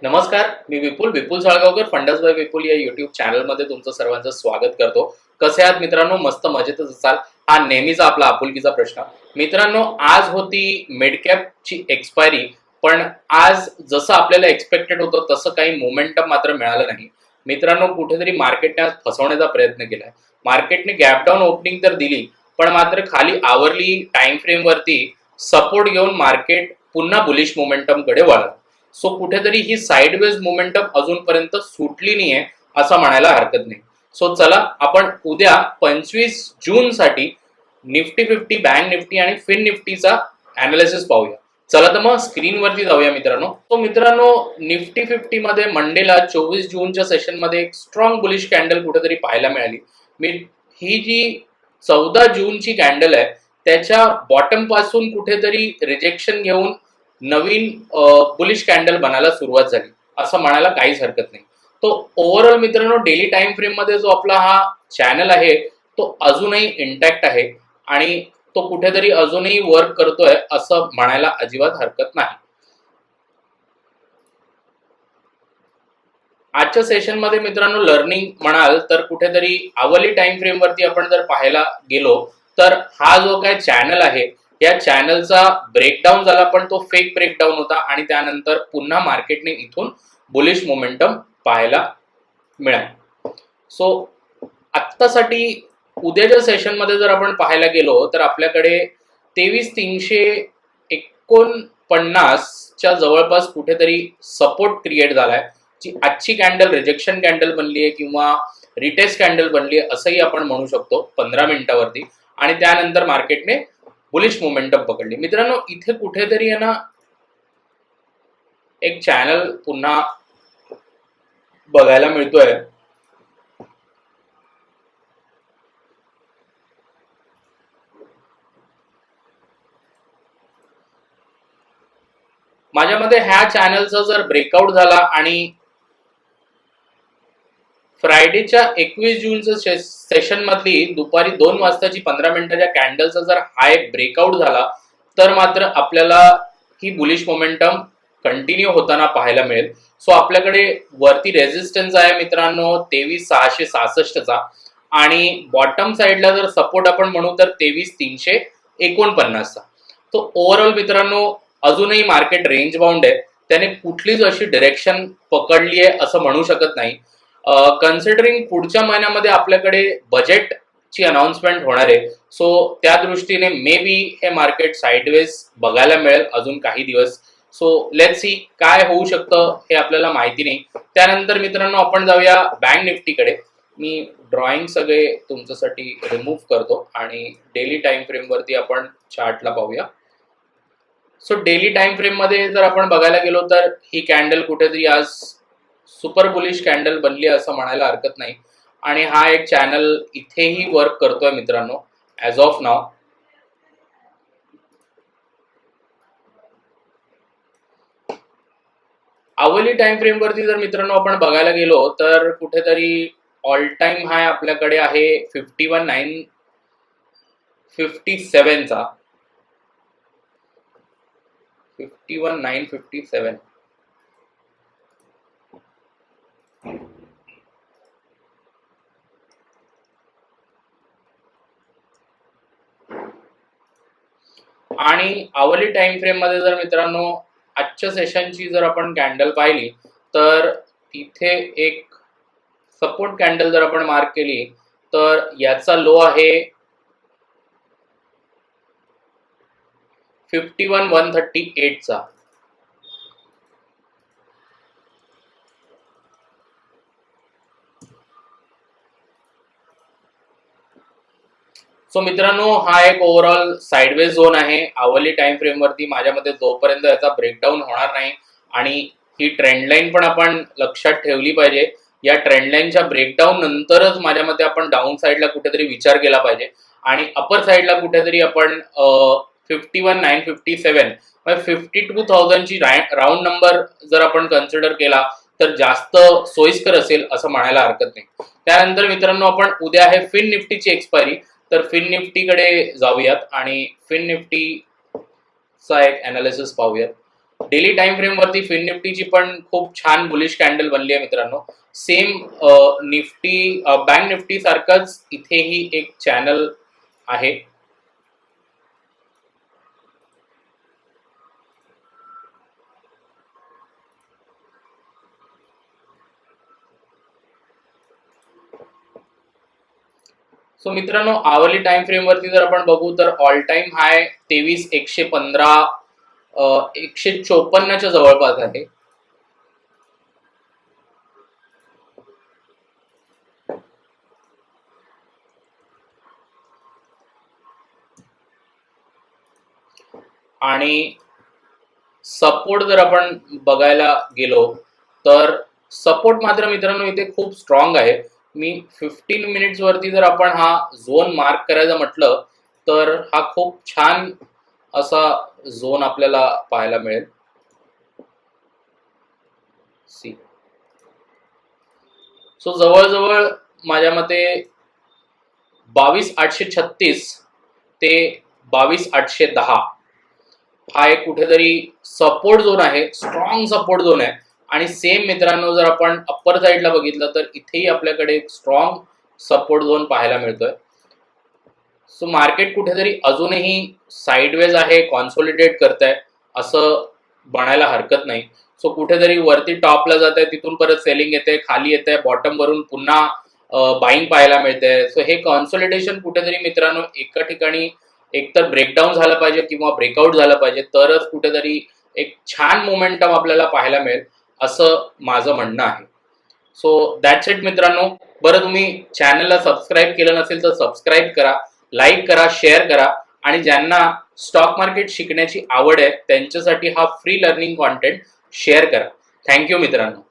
नमस्कार, मी विपुल Salgaonkar funds bye विपुल या YouTube चॅनलमध्ये तुमचं सर्वांचं स्वागत करतो. कसे आहात मित्रांनो? मस्त मजेतच असाल. हा नेहमीचा आपला आपुलकीचा प्रश्न. मित्रांनो, आज होती मिडकॅपची एक्सपायरी, पण आज जसं आपल्याला एक्सपेक्टेड होतं तसं काही मोमेंटम मात्र मिळालं नाही. मित्रांनो, कुठेतरी मार्केटने आज फसवण्याचा प्रयत्न केलाय. मार्केटने गॅप डाऊन ओपनिंग तर दिली, पण मात्र खाली आवरली टाइम फ्रेमवरती सपोर्ट घेऊन मार्केट पुन्हा बुलिश मोमेंटमकडे वळलं. सो कुठेतरी ही साइडवेज मोमेंटम अजूनपर्यंत सुटली नाहीये असं म्हणायला हरकत नाही. सो चला आपण उद्या 25 जून साठी निफ्टी 50, बँक निफ्टी आणि फिन निफ्टीचा अनालिसिस पाहूया. चला तर मग स्क्रीनवरती जाऊया मित्रांनो. तो मित्रांनो, निफ्टी 50 मध्ये मंडेला 24 जूनच्या सेशन मध्ये एक स्ट्रॉंग बुलिश कॅन्डल कुठेतरी पाहायला मिळाली. मी ही जी 14 जूनची कॅन्डल आहे त्याच्या बॉटम पासून कुठेतरी रिजेक्शन घेऊन नवीन बुलिश कॅन्डल बनायला सुरुवात झाली असं म्हणायला काहीच हरकत नाही. तो ओव्हरऑल मित्रांनो डेली टाइम फ्रेम मध्ये जो आपला हा चॅनल आहे तो अजूनही इंटॅक्ट आहे आणि तो कुठेतरी अजूनही वर्क करतोय असं म्हणायला अजिबात हरकत नाही. आजच्या सेशन मध्ये मित्रांनो लर्निंग म्हणाल तर कुठेतरी आवली टाइम फ्रेम वरती आपण जर पाहायला गेलो तर हा जो काय चॅनल आहे या चॅनलचा ब्रेकडाऊन झाला, पण तो फेक ब्रेकडाऊन होता आणि त्यानंतर पुन्हा मार्केटने इथून बुलिश मोमेंटम पाहायला मिळाला. सो आत्तासाठी उद्याच्या सेशन मध्ये जर आपण पाहायला गेलो तर आपल्याकडे 23,349च्या जवळपास कुठेतरी सपोर्ट क्रिएट झालाय. जी आजची कॅन्डल रिजेक्शन कॅन्डल बनली आहे किंवा रिटेस्ट कॅन्डल बनली आहे असंही आपण म्हणू शकतो 15 मिनिटावरती, आणि त्यानंतर मार्केटने बुलिश मोमेंटम पकडली. मित्रांनो, इथे कुठेतरी आहे ना एक चॅनल पुन्हा बघायला मिळतोय. माझ्या मते ह्या चॅनलचा जर ब्रेकआउट झाला आणि फ्रायडेच्या 21 जूनच्या सेशन मधली दुपारी 2 वाजताची 15 मिनिटाच्या कॅन्डलचा जर हाय ब्रेकआउट झाला तर मात्र आपल्याला ही बुलिश मोमेंटम कंटिन्यू होताना पाहायला मिळेल. सो आपल्याकडे वरती रेजिस्टन्स आहे मित्रांनो 23,666चा आणि बॉटम साईडला जर सपोर्ट आपण म्हणू तर 23,349चा. तो ओव्हरऑल मित्रांनो अजूनही मार्केट रेंज बाउंड आहे, त्याने कुठलीच अशी डिरेक्शन पकडली आहे असं म्हणू शकत नाही. कन्सिडरिंग पुढच्या महिन्यामध्ये आपल्याकडे बजेटची अनाउन्समेंट होणार आहे, सो त्या दृष्टीने मे बी हे मार्केट साइडवेज बघायला मिळेल अजून काही दिवस. सो लेट्स सी काय होऊ शकतं हे आपल्याला माहिती नाही. त्यानंतर मित्रांनो आपण जाऊया बँक निफ्टीकडे. मी ड्रॉइंग सगळे तुमच्यासाठी रिमूव्ह करतो आणि डेली टाइम फ्रेम वरती आपण चार्टला पाहूया. सो डेली टाइम फ्रेम मध्ये जर आपण बघायला गेलो तर ही कॅन्डल कुठेतरी आज सुपर बुलिश कॅन्डल बनली असं म्हणायला हरकत नाही आणि हा एक चॅनल इथेही वर्क करतोय मित्रांनो ॲज ऑफ नाव. आवली टाइम फ्रेम वरती जर मित्रांनो आपण बघायला गेलो तर कुठेतरी ऑल टाइम हाय आपल्याकडे आहे 51,957चा. 51,957 आणि आवली टाइम फ्रेम मध्ये जर मित्रांनो आजच्या सेशनची जर आपण कॅन्डल पाहिली तर तिथे एक सपोर्ट कॅन्डल जर आपण मार्क केली तर याचा लो आहे 51,138चा. सो मित्रांनो हा एक ओव्हरऑल साइडवेज झोन आहे आवली टाइम फ्रेम वरती. माझ्या मते जोपर्यंत याचा ब्रेकडाऊन होणार नाही आणि ही ट्रेंड लाईन पण आपण लक्षात ठेवली पाहिजे. या ट्रेंड लाईनच्या ब्रेकडाऊन नंतरच माझ्या मते आपण डाऊन साईडला कुठेतरी विचार केला पाहिजे आणि अपर साईडला कुठेतरी आपण 51,957 म्हणजे 52,000ची राऊंड नंबर जर आपण कन्सिडर केला तर जास्त सोयीस्कर असेल असं म्हणायला हरकत नाही. त्यानंतर मित्रांनो आपण उद्या आहे फिन निफ्टीची एक्सपायरी, तर फिन निफ्टीकडे जाऊयात आणि फिन निफ्टीचा एक अनालिसिस पाहूयात. डेली टाइम फ्रेम वरती फिन निफ्टीची पण खूप छान बुलिश कॅन्डल बनली आहे मित्रांनो. सेम निफ्टी बँक निफ्टी सारखंच इथेही एक चॅनल आहे. सो मित्रांनो, आवरली टाइम फ्रेम वरती जर आपण बघू तर ऑल टाइम हाय 23,115 154च्या जवळपास आहे. आणि सपोर्ट जर आपण बघायला गेलो तर सपोर्ट मात्र मित्रांनो इथे खूप स्ट्रॉंग आहे. मी 15 मिनिट्स वरती जर आपण हा झोन मार्क करायचं म्हटलं तर हा खूप छान असा झोन आपल्याला पाहायला मिळेल. सी सो जवळजवळ माझ्या मते 22,836 ते 22,810 हा एक कुठेतरी सपोर्ट झोन आहे, स्ट्रॉंग सपोर्ट झोन आहे. आणि सेम मित्रांनो जर आपण अप्पर साईडला बघितलं तर इथेही आपल्याकडे एक स्ट्रॉंग सपोर्ट झोन पाहायला मिळतोय. सो मार्केट कुठेतरी अजूनही साईडवेज आहे, कॉन्सोलिडेट करत आहे असं बनायला हरकत नाही. सो कुठेतरी वरती टॉपला जात आहे, तिथून परत सेलिंग येते, खाली येते, बॉटम वरून पुन्हा बाईंग पाहायला मिळते. सो हे कॉन्सोलिडेशन कुठेतरी मित्रांनो एका ठिकाणी एकतर ब्रेकडाऊन झालं पाहिजे किंवा ब्रेकआउट झालं पाहिजे, तरच कुठेतरी एक छान मोमेंटम आपल्याला पाहायला मिळेल असं माझं म्हणणं आहे. सो दॅट्स इट मित्रांनो. बरं, तुम्ही चॅनलला सबस्क्राईब केलं नसेल तर सबस्क्राईब करा, लाईक करा, शेअर करा. आणि ज्यांना स्टॉक मार्केट शिकण्याची आवड आहे त्यांच्यासाठी हा फ्री लर्निंग कॉन्टेंट शेअर करा. थँक्यू मित्रांनो.